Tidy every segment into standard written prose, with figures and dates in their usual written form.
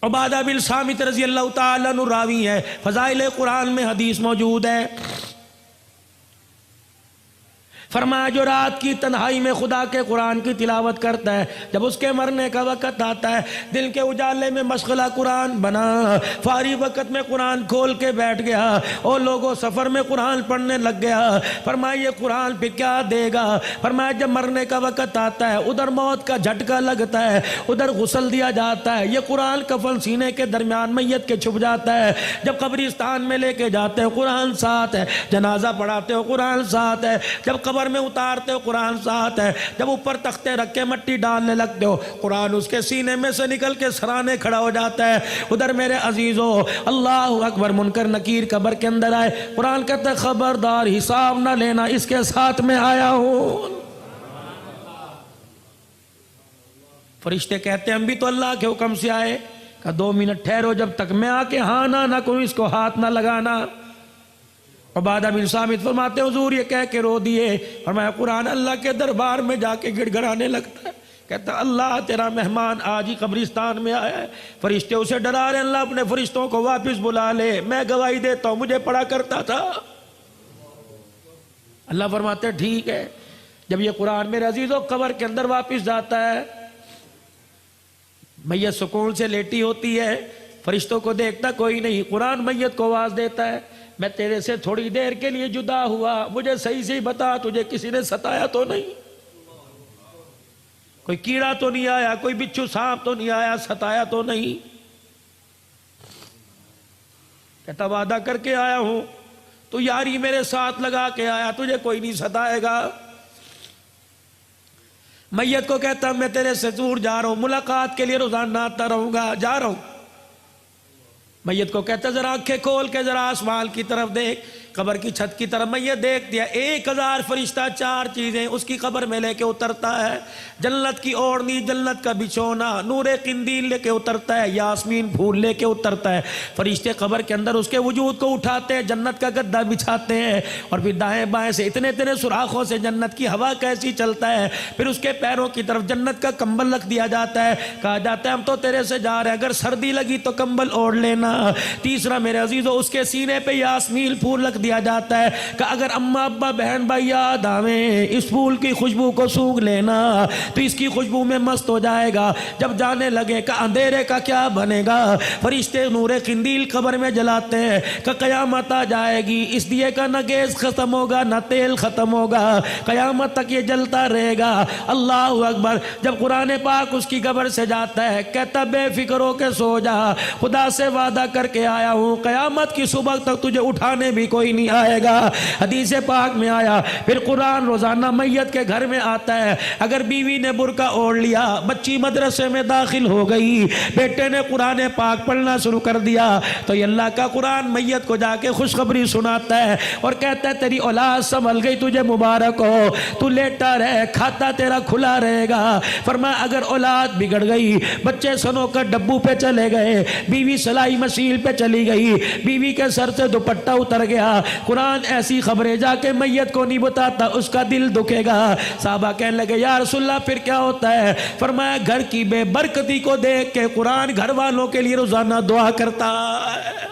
عبادہ بن صامت رضی اللہ تعالیٰ عنہ راوی ہے، فضائل قرآن میں حدیث موجود ہے، فرمایا جو رات کی تنہائی میں خدا کے قرآن کی تلاوت کرتا ہے، جب اس کے مرنے کا وقت آتا ہے، دل کے اجالے میں مشغلہ قرآن بنا، فارغ وقت میں قرآن کھول کے بیٹھ گیا، اور لوگوں سفر میں قرآن پڑھنے لگ گیا، فرمایا یہ قرآن پہ کیا دے گا؟ فرمایا جب مرنے کا وقت آتا ہے، ادھر موت کا جھٹکا لگتا ہے، ادھر غسل دیا جاتا ہے، یہ قرآن کفن سینے کے درمیان میت کے چھپ جاتا ہے، جب قبرستان میں لے کے جاتے ہو قرآن ساتھ ہے، جنازہ پڑھاتے ہو قرآن ساتھ ہے، جب قبر میں اتارتے ہو قرآن ساتھ ہے، جب اوپر تختے رکھ کے مٹی ڈالنے لگتے ہو قرآن اس کے سینے میں سے نکل کے سرانے کھڑا ہو جاتا ہے۔ ادھر میرے عزیزو اللہ اکبر، منکر نکیر قبر کے اندر آئے، قرآن کہتا ہے خبردار حساب نہ لینا، اس کے ساتھ میں آیا ہوں۔ فرشتے کہتے ہیں ہم بھی تو اللہ کے حکم سے آئے، کہا 2 منٹ ٹھہرو، جب تک میں آ کے ہاں نہ کوئی اس کو ہاتھ نہ لگانا۔ عبادہ بن صامت فرماتے حضور یہ کہہ کے رو دیے، فرمایا قرآن اللہ کے دربار میں جا کے گڑ گڑانے لگتا ہے، کہتا اللہ تیرا مہمان آج ہی قبرستان میں آیا ہے، فرشتے اسے ڈرا رہے ہیں اللہ اپنے فرشتوں کو واپس بلا لے، میں گواہی دیتا ہوں مجھے پڑھا کرتا تھا۔ اللہ فرماتے ٹھیک ہے۔ جب یہ قرآن میرے عزیزوں قبر کے اندر واپس جاتا ہے، میت سکون سے لیٹی ہوتی ہے، فرشتوں کو دیکھتا کوئی نہیں، قرآن میت کو آواز دیتا ہے میں تیرے سے تھوڑی دیر کے لیے جدا ہوا، مجھے صحیح سے بتا تجھے کسی نے ستایا تو نہیں، کوئی کیڑا تو نہیں آیا، کوئی بچھو سانپ تو نہیں آیا، ستایا تو نہیں؟ کہتا وعدہ کر کے آیا ہوں، تو یاری میرے ساتھ لگا کے آیا، تجھے کوئی نہیں ستائے گا۔ میت کو کہتا میں تیرے سے دور جا رہا ہوں، ملاقات کے لیے روزانہ آتا رہوں گا، جا رہا ہوں۔ میت کو کہتا ذرا آنکھیں کھول کے ذرا آسمان کی طرف دیکھ، قبر کی چھت کی طرف میت دیکھ دیا، 1000 فرشتہ 4 چیزیں اس کی قبر میں لے کے اترتا ہے، جنت کی اوڑھنی، جنت کا بچھونا، نور قندیل لے کے اترتا ہے، یاسمین پھول لے کے اترتا ہے، فرشتے قبر کے اندر اس کے وجود کو اٹھاتے ہیں، جنت کا گدا بچھاتے ہیں، اور پھر دائیں بائیں سے اتنے سوراخوں سے جنت کی ہوا کیسی چلتا ہے، پھر اس کے پیروں کی طرف جنت کا کمبل رکھ دیا جاتا ہے، کہا جاتا ہے ہم تو تیرے سے جا رہے ہیں، اگر سردی لگی تو کمبل اوڑھ لینا۔ تیسرا میرے عزیزو اس کے سینے پہ یاسمین پھول رکھ دیا جاتا ہے کہ اگر اماں ابا بہن بھائی یاد آویں اس پھول کی خوشبو کو سونگھ لینا تو اس کی خوشبو میں مست ہو جائے گا، جب جانے لگے کہ اندھیرے کا کیا بنے گا، فرشتے نور قندیل قبر میں جلاتے ہیں کہ قیامت آ جائے گی، اس دیے کا نہ گیس ختم ہوگا نہ تیل ختم ہوگا، قیامت تک یہ جلتا رہے گا۔ اللہ اکبر۔ جب قرآن پاک اس کی قبر سے جاتا ہے کہتا بے فکر ہو کے سو جا، خدا سے وعدہ کر کے آیا ہوں قیامت کی صبح تک تجھے اٹھانے بھی کوئی نہیں آئے گا۔ حدیث پاک میں آیا پھر قرآن روزانہ میت کے گھر میں آتا ہے، اگر بیوی نے برقع اوڑھ لیا، بچی مدرسے میں داخل ہو گئی، بیٹے نے قرآن پاک پڑھنا شروع کر دیا تو یہ اللہ کا قرآن میت کو جا کے خوشخبری سناتا ہے اور کہتا ہے تیری اولاد سنبھل گئی، تجھے مبارک ہو، تو لیٹا رہے، کھاتا تیرا کھلا رہے گا۔ فرمایا اگر اولاد بگڑ گئی، بچے سنو کر ڈبو پہ چلے گئے، بیوی سلائی مشین پہ چلی گئی، بیوی کے سر سے دوپٹہ اتر گیا، قرآن ایسی خبریں جا کے میت کو نہیں بتاتا، اس کا دل دکھے گا۔ صحابہ کہنے لگے یا رسول اللہ پھر کیا ہوتا ہے؟ فرمایا گھر کی بے برکتی کو دیکھ کے قرآن گھر والوں کے لیے روزانہ دعا کرتا ہے۔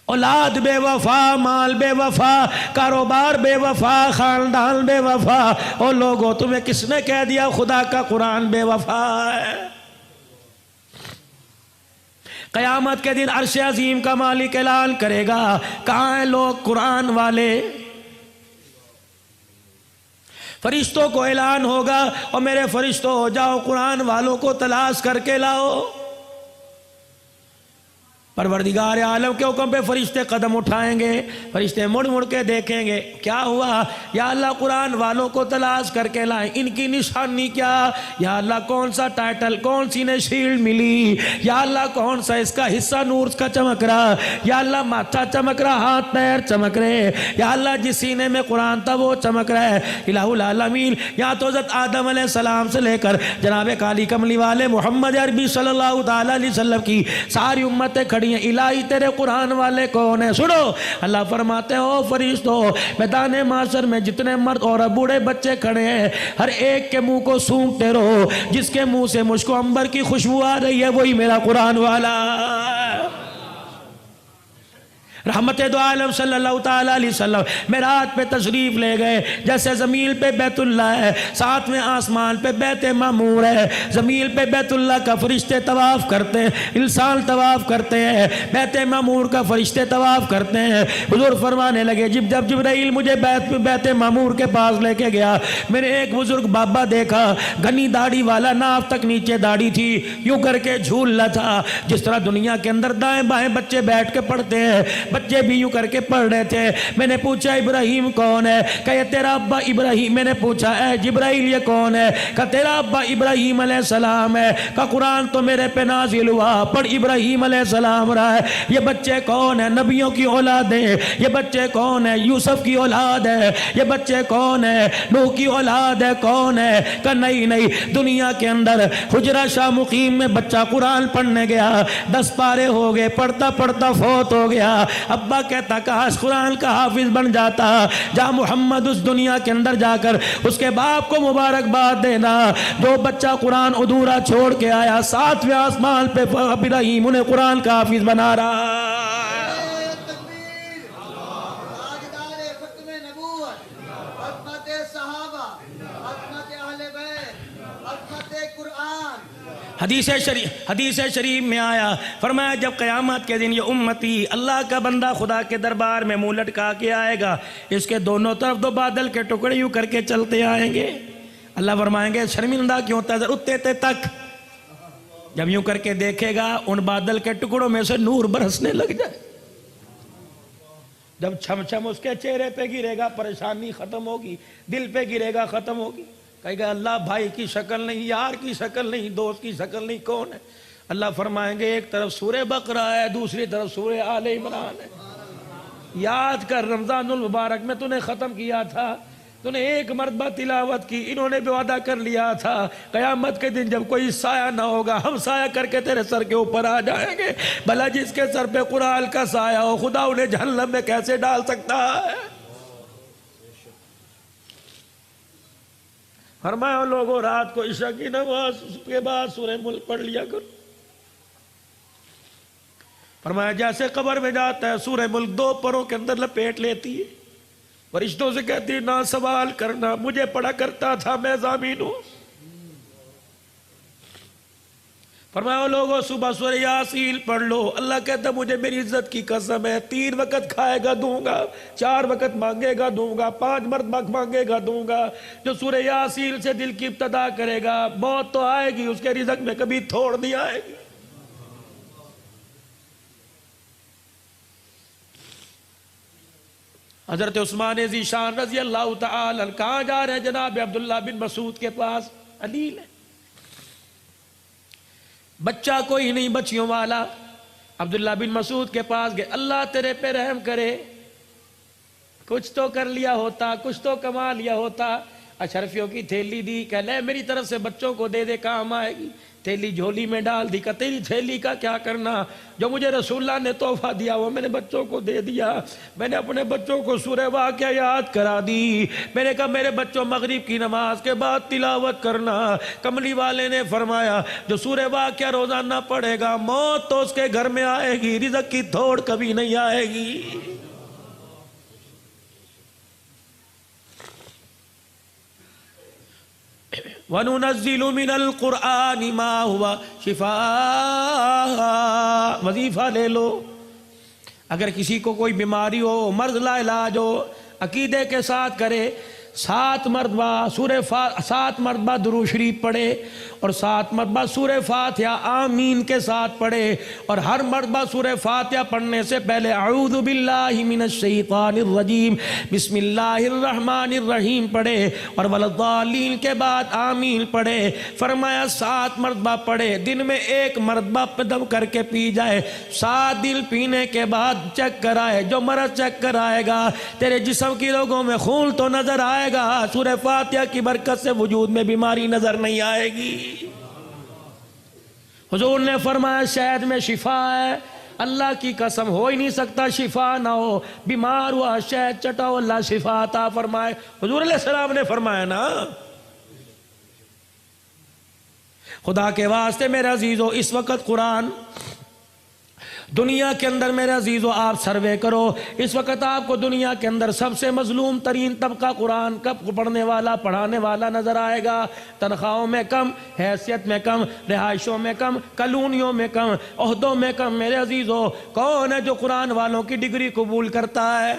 اولاد بے وفا، مال بے وفا، کاروبار بے وفا، خاندان بے وفا، او لوگوں تمہیں کس نے کہہ دیا خدا کا قرآن بے وفا ہے؟ قیامت کے دن عرش عظیم کا مالک اعلان کرے گا کہاں ہیں لوگ قرآن والے؟ فرشتوں کو اعلان ہوگا اور میرے فرشتوں جاؤ قرآن والوں کو تلاش کر کے لاؤ۔ پروردگار عالم کے حکم پہ فرشتے قدم اٹھائیں گے، فرشتے مڑ مڑ کے دیکھیں گے کیا ہوا، یا اللہ قرآن والوں کو تلاش کر کے لائیں، ان کی نشانی کیا، یا اللہ کون سا ٹائٹل، کون سی نے شیلڈ ملی، یا اللہ کون سا اس کا حصہ نور کا چمک رہا، یا اللہ ماتھا چمک رہا، ہاتھ پیر چمک رہے، یا اللہ جس سینے میں قرآن تھا وہ چمک رہا ہے۔ الہ العالمین یا تو حضرت آدم علیہ السلام سے لے کر جناب کالی کملی والے محمد عربی صلی اللہ تعالی علیہ وسلم کی ساری امتیں کھڑی کھڑی ہیں، الہی تیرے قرآن والے کون ہیں؟ سنو، اللہ فرماتے ہیں او فرشتو، میدان محشر میں جتنے مرد اور بوڑھے بچے کھڑے ہیں ہر ایک کے منہ کو سونگتے رہو، جس کے منہ سے مجھ کو عنبر کی خوشبو آ رہی ہے وہی میرا قرآن والا۔ رحمت دو عالم صلی اللہ تعالیٰ علیہ وسلم معراج پہ تشریف لے گئے، جیسے زمین پہ بیت اللہ ہے، ساتویں آسمان پہ بیت معمور ہے، زمین پہ بیت اللہ کا فرشتے طواف کرتے ہیں، انسان طواف کرتے ہیں، بیت معمور کا فرشتے طواف کرتے ہیں۔ حضور فرمانے لگے جب جبرائیل مجھے بیت معمور کے پاس لے کے گیا، میں نے ایک بزرگ بابا دیکھا، گھنی داڑھی والا، ناف تک نیچے داڑھی تھی، یوں کر کے جھول رہا تھا جس طرح دنیا کے اندر دائیں بائیں بچے بیٹھ کے پڑھتے ہیں، بچے بھی یوں کر کے پڑھ رہے تھے۔ میں نے پوچھا ابراہیم کون ہے؟ کہ یہ تیرا ابا ابراہیم۔ میں نے پوچھا اے جبرائیل یہ کون ہے؟ کہ تیرا ابا ابراہیم علیہ السلام ہے۔ کہ قرآن تو میرے پہ نازل ہوا، پڑھ ابراہیم علیہ السلام رہا ہے۔ یہ بچے کون ہیں؟ نبیوں کی اولاد ہیں۔ یہ بچے کون ہیں؟ یوسف کی اولاد ہے۔ یہ بچے کون ہیں؟ نوح کی اولاد ہے۔ کون ہے؟ کہ نہیں، دنیا کے اندر حجرہ شاہ مقیم میں بچہ قرآن پڑھنے گیا، 10 پارے ہو گئے، پڑھتا پڑھتا فوت ہو گیا۔ ابا کہتا کاش قرآن کا حافظ بن جاتا، جا محمد اس دنیا کے اندر جا کر اس کے باپ کو مبارکباد دینا، جو بچہ قرآن ادھورا چھوڑ کے آیا، 7ویں آسمان پہ ابراہیم انہیں قرآن کا حافظ بنا رہا۔ حدیث شریف میں آیا، فرمایا جب قیامت کے دن یہ امتی اللہ کا بندہ خدا کے دربار میں منہ لٹکا کے آئے گا، اس کے دونوں طرف 2 بادل کے ٹکڑے یوں کر کے چلتے آئیں گے۔ اللہ فرمائیں گے شرمندہ کیوں تھا اتے تک، جب یوں کر کے دیکھے گا ان بادل کے ٹکڑوں میں سے نور برسنے لگ جائے، جب چھم چھم اس کے چہرے پہ گرے گا پریشانی ختم ہوگی، دل پہ گرے گا ختم ہوگی۔ کہے گا اللہ بھائی کی شکل نہیں، یار کی شکل نہیں، دوست کی شکل نہیں، کون ہے؟ اللہ فرمائیں گے ایک طرف سورہ بقرہ ہے، دوسری طرف سورہ آل عمران ہے۔ یاد کر رمضان المبارک میں تو نے ختم کیا تھا، تو نے ایک مرتبہ تلاوت کی، انہوں نے بھی وعدہ کر لیا تھا قیامت کے دن جب کوئی سایہ نہ ہوگا ہم سایہ کر کے تیرے سر کے اوپر آ جائیں گے۔ بھلا جس کے سر پہ قرآن کا سایہ ہو خدا انہیں جہنم میں کیسے ڈال سکتا ہے؟ فرمایا لوگوں رات کو عشاء کی نماز کے بعد سورہ ملک پڑھ لیا کرو۔ فرمایا جیسے قبر میں جاتا ہے سورہ ملک 2 پروں کے اندر لپیٹ لیتی ہے، فرشتوں سے کہتی ہے نہ سوال کرنا، مجھے پڑھا کرتا تھا میں ضامین ہوں۔ فرمایا لوگوں صبح سورہ یاسین پڑھ لو، اللہ کہتا مجھے میری عزت کی قسم ہے 3 وقت کھائے گا دوں گا، 4 وقت مانگے گا دوں گا، 5 مرتبہ مانگے گا دوں گا۔ جو سورہ یاسین سے دل کی ابتدا کرے گا موت تو آئے گی، اس کے رزق میں کبھی تھوڑ نہیں آئے گی۔ حضرت عثمان ذیشان رضی اللہ تعالی عنہ کہاں جا رہے ہیں؟ جناب عبداللہ بن مسعود کے پاس، علیل ہے، بچہ کوئی نہیں بچیوں والا، عبداللہ بن مسعود کے پاس گئے، اللہ تیرے پہ رحم کرے، کچھ تو کر لیا ہوتا، کچھ تو کما لیا ہوتا۔ اشرفیوں کی تھیلی دی، کہ لے میری طرف سے بچوں کو دے دے کام آئے گی۔ تھیلی جھولی میں ڈال دی، کہ تیری تھیلی کا کیا کرنا، جو مجھے رسول اللہ نے تحفہ دیا وہ میں نے بچوں کو دے دیا۔ میں نے اپنے بچوں کو سورہ واقعہ یاد کرا دی، میں نے کہا میرے بچوں مغرب کی نماز کے بعد تلاوت کرنا۔ کملی والے نے فرمایا جو سورہ واقعہ روزانہ پڑھے گا موت تو اس کے گھر میں آئے گی، رزق کی تھوڑ کبھی نہیں آئے گی۔ وَنُنَزِّلُ مِنَ الْقُرْآنِ مَا هُوَ شِفَاء۔ وظیفہ لے لو، اگر کسی کو کوئی بیماری ہو، مرض لا علاج ہو، عقیدے کے ساتھ کرے، 7 مرتبہ درود شریف پڑھے اور 7 مرتبہ سورہ فاتحہ آمین کے ساتھ پڑھے، اور ہر مرتبہ سورہ فاتحہ پڑھنے سے پہلے اعوذ باللہ من الشیطان الرجیم بسم اللہ الرحمن الرحیم پڑھے، اور والضالین کے بعد آمین پڑھے۔ فرمایا 7 مرتبہ پڑھے، دن میں 1 مرتبہ دم کر کے پی جائے، 7 دن پینے کے بعد چیک کرائے، جو مرض چیک کرائے گا تیرے جسم کی لوگوں میں خون تو نظر آئے گا، سورہ فاتحہ کی برکت سے وجود میں بیماری نظر نہیں آئے گی۔ حضور نے فرمایا شہد میں شفا ہے، اللہ کی قسم ہو ہی نہیں سکتا شفا نہ ہو، بیمار ہوا شہد چٹاؤ اللہ شفا عطا فرمائے، حضور علیہ السلام نے فرمایا نا۔ خدا کے واسطے میرے عزیزو اس وقت قرآن دنیا کے اندر میرے عزیزو آپ سروے کرو، اس وقت آپ کو دنیا کے اندر سب سے مظلوم ترین طبقہ قرآن کا پڑھنے والا پڑھانے والا نظر آئے گا، تنخواہوں میں کم، حیثیت میں کم، رہائشوں میں کم، کالونیوں میں کم، عہدوں میں کم۔ میرے عزیزو کون ہے جو قرآن والوں کی ڈگری قبول کرتا ہے؟